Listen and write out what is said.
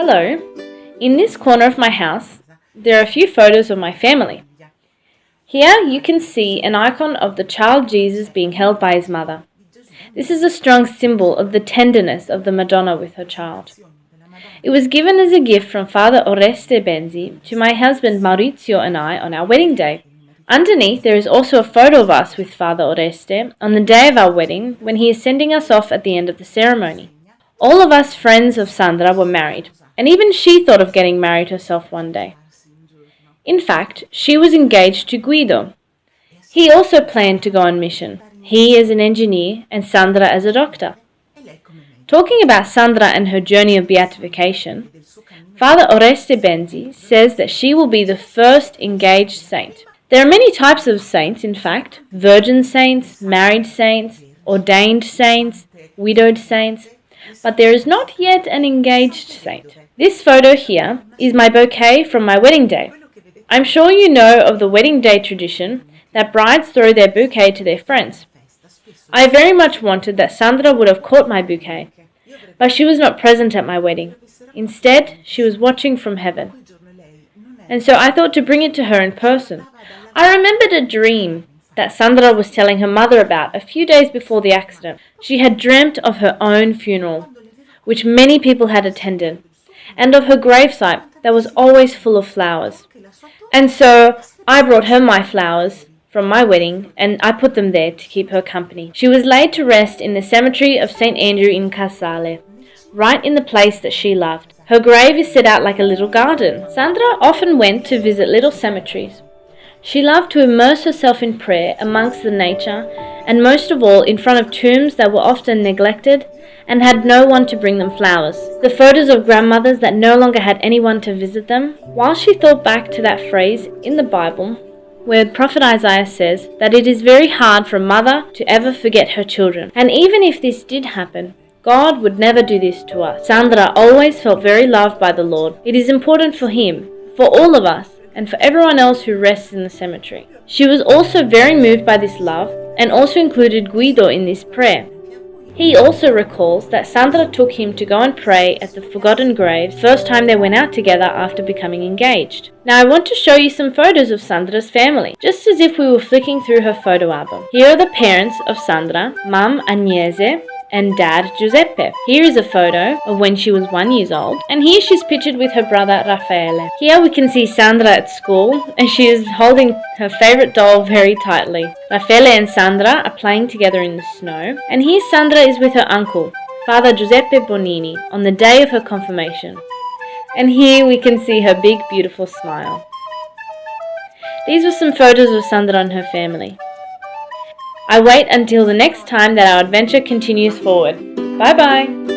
Hello. In this corner of my house, there are a few photos of my family. Here you can see an icon of the child Jesus being held by his mother. This is a strong symbol of the tenderness of the Madonna with her child. It was given as a gift from Father Oreste Benzi to my husband Maurizio and I on our wedding day. Underneath there is also a photo of us with Father Oreste on the day of our wedding when he is sending us off at the end of the ceremony. All of us friends of Sandra were married, and even she thought of getting married herself one day. In fact, she was engaged to Guido. He also planned to go on mission, he as an engineer and Sandra as a doctor. Talking about Sandra and her journey of beatification, Father Oreste Benzi says that she will be the first engaged saint. There are many types of saints, in fact: virgin saints, married saints, ordained saints, widowed saints, but there is not yet an engaged saint. This photo here is my bouquet from my wedding day. I'm sure you know of the wedding day tradition that brides throw their bouquet to their friends. I very much wanted that Sandra would have caught my bouquet, but she was not present at my wedding. Instead, she was watching from heaven. And so I thought to bring it to her in person. I remembered a dream that Sandra was telling her mother about a few days before the accident. She had dreamt of her own funeral, which many people had attended, and of her gravesite that was always full of flowers. And so I brought her my flowers from my wedding, and I put them there to keep her company. She was laid to rest in the cemetery of St. Andrew in Casale, right in the place that she loved. Her grave is set out like a little garden. Sandra often went to visit little cemeteries. She loved to immerse herself in prayer amongst the nature, and most of all in front of tombs that were often neglected and had no one to bring them flowers. The photos of grandmothers that no longer had anyone to visit them. While she thought back to that phrase in the Bible, where Prophet Isaiah says that it is very hard for a mother to ever forget her children. And even if this did happen, God would never do this to us. Sandra always felt very loved by the Lord. It is important for him, for all of us, and for everyone else who rests in the cemetery. She was also very moved by this love, and also included Guido in this prayer. He also recalls that Sandra took him to go and pray at the forgotten graves first time they went out together after becoming engaged. Now I want to show you some photos of Sandra's family, just as if we were flicking through her photo album. Here are the parents of Sandra, Mum Agnese and Dad Giuseppe. Here is a photo of when she was 1 year old, and here she's pictured with her brother Raffaele. Here we can see Sandra at school, and she is holding her favorite doll very tightly. Raffaele and Sandra are playing together in the snow, and here Sandra is with her uncle, Father Giuseppe Bonini, on the day of her confirmation. And here we can see her big, beautiful smile. These were some photos of Sandra and her family. I wait until the next time that our adventure continues forward. Bye bye!